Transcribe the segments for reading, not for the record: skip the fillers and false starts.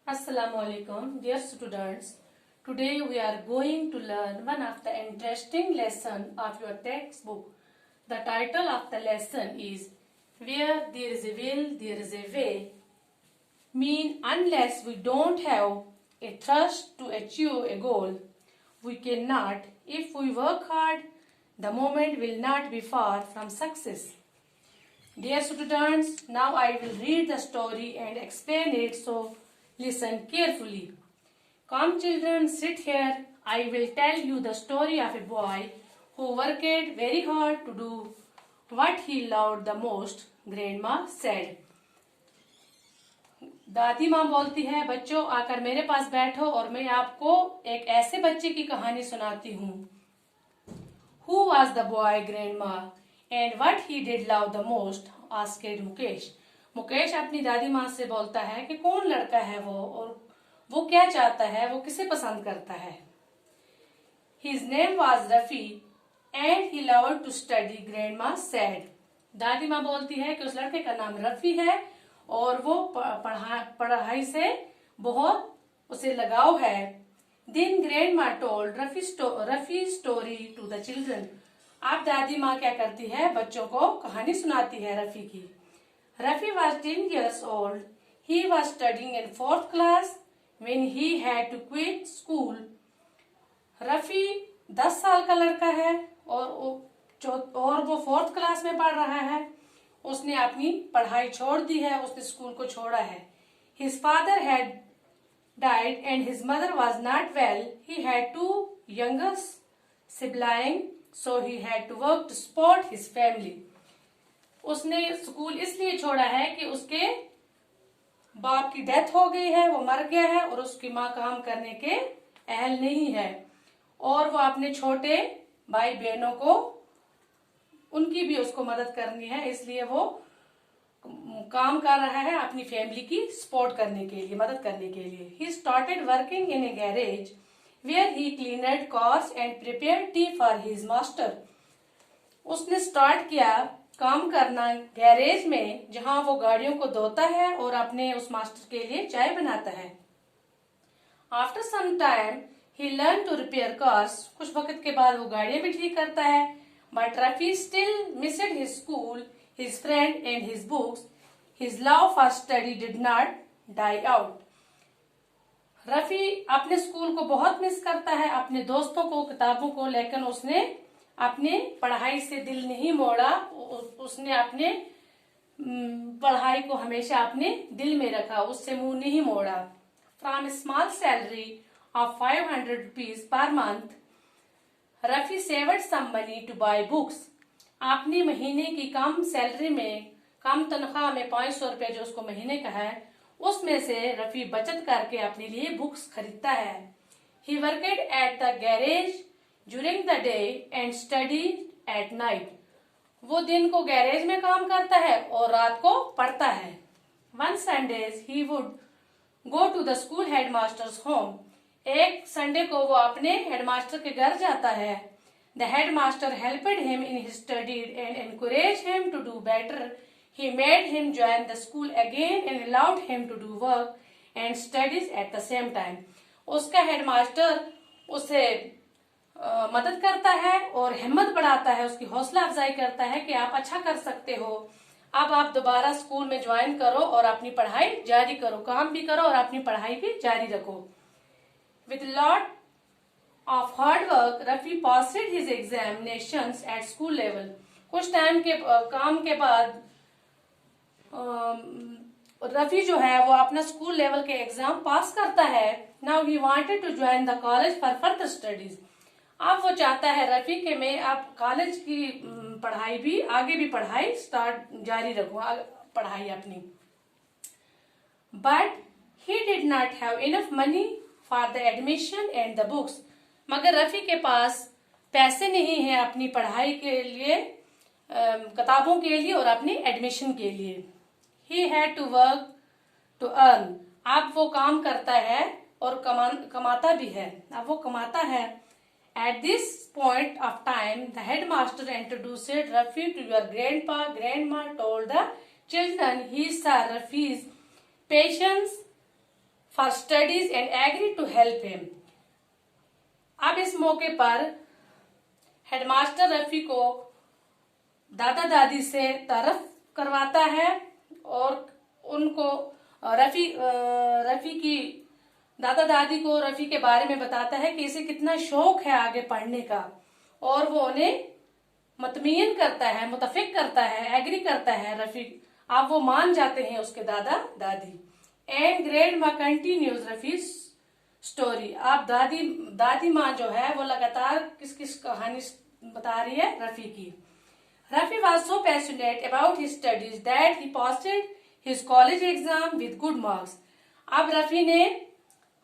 Assalamu alaikum, dear students. Today we are going to learn one of the interesting lesson of your textbook. The title of the lesson is Where there is a will, there is a way. Mean unless we don't have a thrust to achieve a goal, we cannot. If we work hard, the moment will not be far from success. Dear students, now I will read the story and explain it, so listen carefully. Come children, sit here. I will tell you the story of a boy who worked very hard to do what he loved the most, grandma said. दादी माँ बोलती है, बच्चों आकर मेरे पास बैठो और मैं आपको एक ऐसे बच्चे की कहानी सुनाती हूँ. Who was the boy, grandma? And what he did love the most? asked Mukesh. Mukesh अपनी दादी माँ से बोलता है कि कौन लड़का है वो और वो क्या चाहता है, वो किसे पसंद करता है. His name was Rafi and he loved to study, grandma said. दादी माँ बोलती है कि उस लड़के का नाम रफी है और वो पढ़ाई से बहुत उसे लगाव है. Then grandma told Rafi story to the children. अब दादी माँ क्या करती है, बच्चों को कहानी सुनाती है रफी की. Rafi was 10 years old. He was studying in 4th class when he had to quit school. Rafi 10 साल का लड़का है और वो 4th क्लास में पढ़ रहा है. उसने अपनी पढ़ाई छोड़ दी है, उसने स्कूल को छोड़ा है. His father had died and his mother was not well. He had 2 younger siblings, so he had to work to support his family. उसने स्कूल इसलिए छोड़ा है कि उसके बाप की डेथ हो गई है, वो मर गया है और उसकी माँ काम करने के अहल नहीं है और वो अपने छोटे भाई बहनों को उनकी भी उसको मदद करनी है, इसलिए वो काम कर रहा है अपनी फैमिली की सपोर्ट करने के लिए, मदद करने के लिए. He started working in a garage where he cleaned cars and prepared tea for his master. उसने स्टार्ट किया काम करना गैरेज में, जहां वो गाड़ियों को धोता है और अपने उस मास्टर के लिए चाय बनाता है. After some time he learned to repair cars. कुछ वक्त के बाद वो गाड़ियां भी ठीक करता है. But Rafi still missed his school, his friend and his books. His love for study did not die out. Rafi अपने स्कूल को बहुत मिस करता है, अपने दोस्तों को, किताबों को, लेकिन उसने अपने पढ़ाई से दिल नहीं मोड़ा. उसने अपने पढ़ाई को हमेशा अपने दिल में रखा, उससे मुंह नहीं मोड़ा. From a small salary of 500 rupees per month, Rafi saved some money to buy books. अपनी महीने की कम सैलरी में, कम तनख्वाह में 500 रुपए जो उसको महीने का है, उसमें से रफी बचत करके अपने लिए बुक्स खरीदता है. He worked at the garage during the day and studied at night. वो दिन को गैरेज में काम करता है और रात को पढ़ता है. One Sundays he would go to the school headmaster's home. एक संडे को वो अपने हेडमास्टर के घर जाता है. The headmaster helped him in his studies and encouraged him to do better. He made him join the school again and allowed him to do work and studies at the same time. उसका headmaster उसे मदद करता है और हिम्मत बढ़ाता है, उसकी हौसला अफजाई करता है कि आप अच्छा कर सकते हो, अब आप दोबारा स्कूल में ज्वाइन करो और अपनी पढ़ाई जारी करो, काम भी करो और अपनी पढ़ाई भी जारी रखो. With a lot of hard work, Rafi passed his examinations at school level. कुछ टाइम के काम के बाद रफी जो है वो अपना स्कूल लेवल के एग्जाम पास करता है. Now he wanted to join the college for further studies. अब वो चाहता है रफी कि मैं अब कॉलेज की पढ़ाई भी, आगे भी पढ़ाई जारी रखूं, पढ़ाई अपनी. But he did not have enough money for the admission and the books. मगर रफी के पास पैसे नहीं है अपनी पढ़ाई के लिए, किताबों के लिए और अपनी एडमिशन के लिए. He had to work to earn. अब वो काम करता है और कमाता भी है, अब वो कमाता है. At this point of time, the headmaster introduced Rafi to your grandpa. Grandma told the children he saw Rafi's patience, for studies and agreed to help him. अब इस मौके पर हेडमास्टर रफी को दादा दादी से तारफ करवाता है और उनको रफी की दादा दादी को रफी के बारे में बताता है कि इसे कितना शौक है आगे पढ़ने का, और वो उन्हें मतमीन करता है, मुतफिक करता है, एग्री करता है रफी। अब वो मान जाते हैं उसके दादा दादी। एंड ग्रैंड माँ कंटिन्यूज रफी स्टोरी। अब दादी माँ जो है वो लगातार किस कहानी बता रही है रफी की। Rafi was so passionate about his studies that he passed his college exam with good marks. अब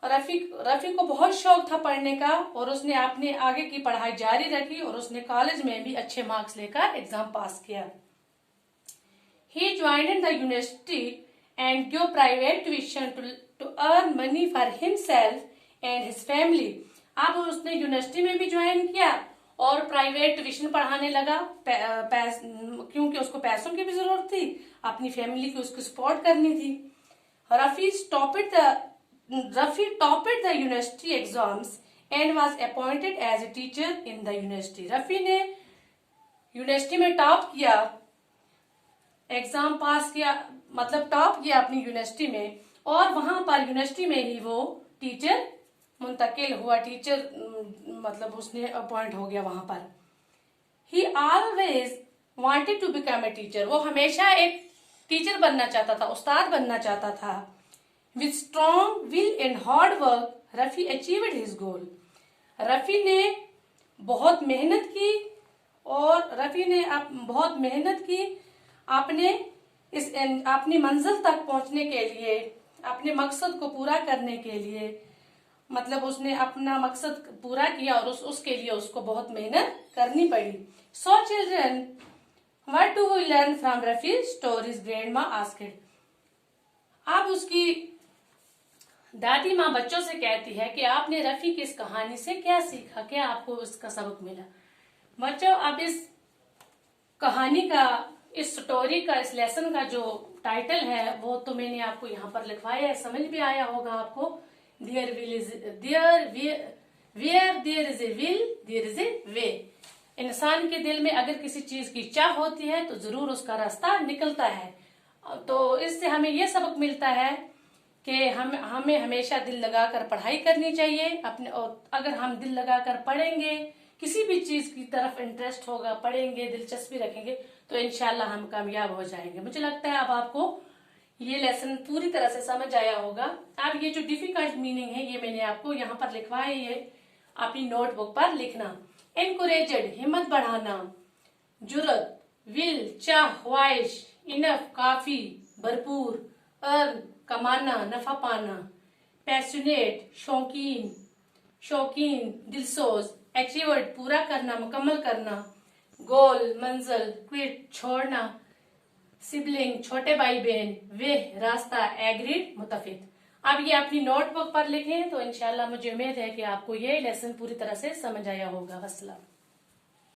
रफी को बहुत शौक था पढ़ने का और उसने अपने आगे की पढ़ाई जारी रखी और उसने कॉलेज में भी अच्छे मार्क्स लेकर एग्जाम पास किया। He joined the university and gave private tuition to earn money for himself and his family. अब उसने यूनिवर्सिटी में भी ज्वाइन किया और प्राइवेट ट्यूशन पढ़ाने लगा, क्योंकि उसको पैसों की भी जरूरत थी, अपनी फैमिली की उसको सपोर्ट करनी थी। Rafi topped the university exams and was appointed as a teacher in the university. Rafi ने यूनिवर्सिटी में टॉप किया, एग्जाम पास किया, मतलब टॉप किया अपनी यूनिवर्सिटी में, और वहां पर यूनिवर्सिटी में ही वो टीचर मुंतकिल हुआ, टीचर मतलब उसने अपॉइंट हो गया वहां पर। He always wanted to become a teacher. वो हमेशा एक टीचर बनना चाहता था, उस्ताद बनना चाहता था। With strong will and hard work Rafi achieved his goal. Rafi ने बहुत मेहनत की अपनी मंजिल तक पहुंचने के लिए, अपने मकसद को पूरा करने के लिए, मतलब उसने अपना मकसद पूरा किया और उसके लिए उसको बहुत मेहनत करनी पड़ी। So children, what do we learn from Rafi stories, grandma asked. अब उसकी दादी माँ बच्चों से कहती है कि आपने रफी की इस कहानी से क्या सीखा, क्या आपको इसका सबक मिला। बच्चों, अब इस कहानी का, इस स्टोरी का, इस लेसन का जो टाइटल है वो तो मैंने आपको यहाँ पर लिखवाया है, समझ भी आया होगा आपको। Where there is a will there is a way. इंसान के दिल में अगर किसी चीज की चाह होती है तो जरूर उसका रास्ता निकलता है। तो इससे हमें यह सबक मिलता है कि हमें हमेशा दिल लगाकर पढ़ाई करनी चाहिए अपने, और अगर हम दिल लगाकर पढ़ेंगे, किसी भी चीज की तरफ इंटरेस्ट होगा, पढ़ेंगे, दिलचस्पी रखेंगे, तो इंशाल्लाह हम कामयाब हो जाएंगे। मुझे लगता है अब आपको ये लेसन पूरी तरह से समझ आया होगा। अब ये जो डिफिकल्ट मीनिंग है ये मैंने आपको यहाँ पर लिखवाया है, ये अपनी नोटबुक पर लिखना। एनकरेजेड, हिम्मत बढ़ाना। जुरत, विल, चाह, ख्वाहिश। इनफ, काफी, भरपूर। अर्न, कमाना, नफा पाना। पैशनेट, शौकीन, दिलसोज। अचीव्ड, पूरा करना, मुकम्मल करना। गोल, मंजिल। क्विट, छोड़ना। सिबलिंग, छोटे भाई बहन। वे, रास्ता। एग्रीड, मुतफिक। अब ये अपनी नोटबुक पर लिखें तो इंशाल्लाह मुझे उम्मीद है कि आपको ये लेसन पूरी तरह से समझ आया होगा। अस्सलाम।